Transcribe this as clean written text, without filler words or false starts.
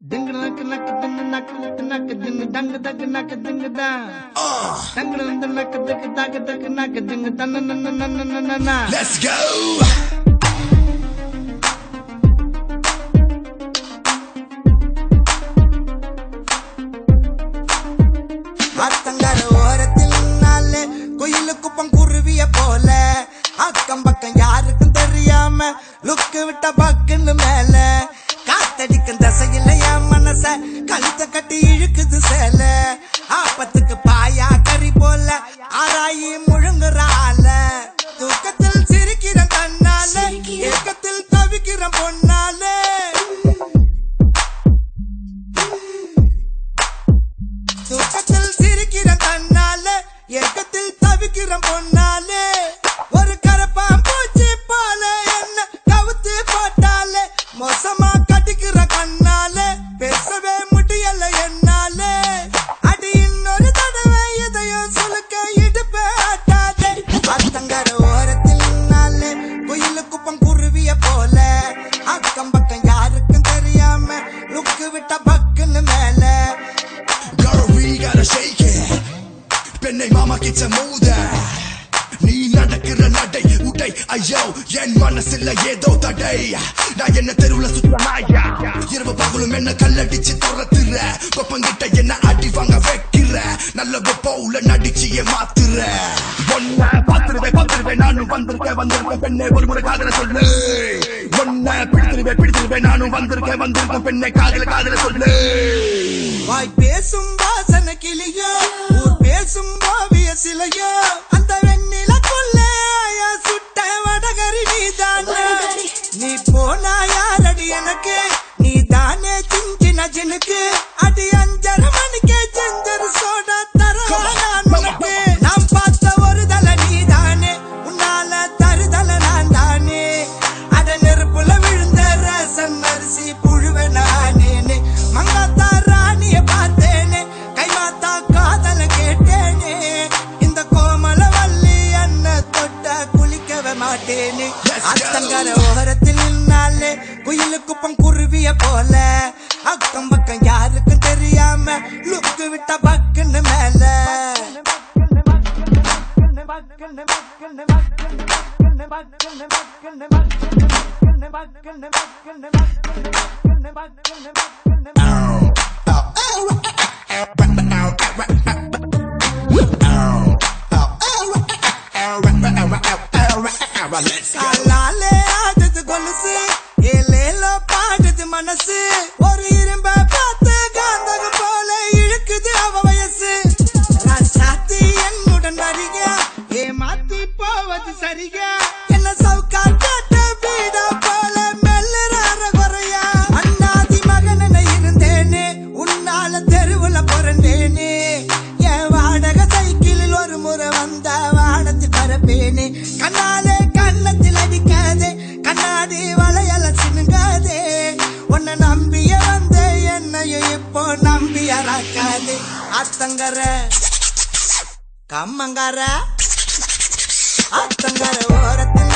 Ding nak nak ding nak nak ding dang dag nak ding da. Dang dang nak dag nak ding dan na na. Let's go. ஆத்தங்கர ஓரத்தில் நாளே கோயிலுக்கு பங்குருவிய போல அக்கம் பக்கம் யாருக்கும் தெரியாம லுக்கு விட்ட பக்குன்னு மேல காத்தடிக்கும் தசையில என் மனச கழுத்த கட்டி இழுக்குது சேல ஆப்பத்துக்கு பாயா கறி போல ஆராயி முழுங்குறால தூக்கத்தில் சிரிக்கிற கண்ணால ஏக்கத்தில் தவிக்கிற பொன்னாலே தூக்கத்தில் சிரிக்கிற கண்ணால ஏக்கத்தில் தவிக்கிற பொன்னாலே ஒரு கரப்பான் பூச்சி போல என்ன கவுத்து போட்டாலே மோசமா கட்டிக்கிற கண்ணால பேசவே முடியல என்னாலே அடி இன்னொரு தடவை எதையும் சுலுக்க இடுப்பே ஆட்டாதே அத்தங்கர ஓரத்தில் நாளே குயிலு குப்பம் குருவிய போல அக்கம் பக்கம் யாருக்கும் தெரியாம லுக்கு விட்ட பக்குன்னு மேல Girl, we gotta shake it. பெண்ணை மாமா கிட்ட மோத நீ நடக்கிற நடை உடை ஐயோ என் மனசுல ஏதோ தடை நான் என்ன தெருவுல சுற்ற நாயா இரவு பகலும் என்ன கல்லடிச்சு துரத்துற கொப்பங்கிட்ட என்ன அடி வாங்க வைக்கிற நல்ல போல நடிச்சிய மாத்துற ஒன்ன பாத்துருவேன் நானும் வந்திருக்கேன் பெண்ணை ஒரு முறை காதல சொல்லு ஒன்ன பிடிச்சிருவேன் நானும் வந்திருக்கேன் பெண்ணை காதல சொல்லு வாய் பேசும் வாசன கிளியோ ஊர் பேசும் ஓவிய சிலையோ அந்த வெண்ணில கொள்ளையா சுட்ட வடகரி நீதானே நீ போனா யாரடி எனக்கு நீ தானே சின்ன ஜினுக்கு அடி 5:30 மணிக்கே செஞ்சர் சோடா தரவான் உனக்கு நாம் பார்த்த ஒரு தலை நீதானே உன்னால தருதல நான் தானே அட நெருப்புல விழுந்த ரசம் அரிசி புழுவ நானேனே மங்காத்தா ராணிய பார்த்தேனே கைமாத்தா காதல கேட்டேனே இந்த கோமல வள்ளி என்ன தொட்ட குளிக்கவே மாட்டேனே அத்தங்கர ஓரத்தில் நின்னாலே குயிலு குப்பம் குருவிய போல அக்கம் பக்கம் யாருக்கும் தெரியாம லுக்கு விட்ட பக்குன்னு மேல காலாலே ஆடுது கொலுசு ஏலேலோ பாடுது மனசு ஒரு இரும்ப பார்த்து காந்தகம் போல இழுக்குது அவ வயசு ராசாத்தி என்னுடன் வரியா ஏமாத்தி போவது சரியா என்ன சவுக்கா கேட்ட வீடா போல மெல்லுறார குறையா அண்ணாதி மகன இருந்தேனே உன்னால தெருவுல பிறந்தேனே என் வாடகை சைக்கிளில் ஒரு முறை வந்த வானத்தில் பரப்பேனே கண்ணாலே கண்ணத்தில் அடிக்காதே கண்ணாடி வளையல சினுங்காதே உன்னை நம்பிய வந்த என்னையும் இப்போ நம்பிய ராக்காதே அத்தங்கர கம்மங்கர அத்தங்கர ஓரத்தில்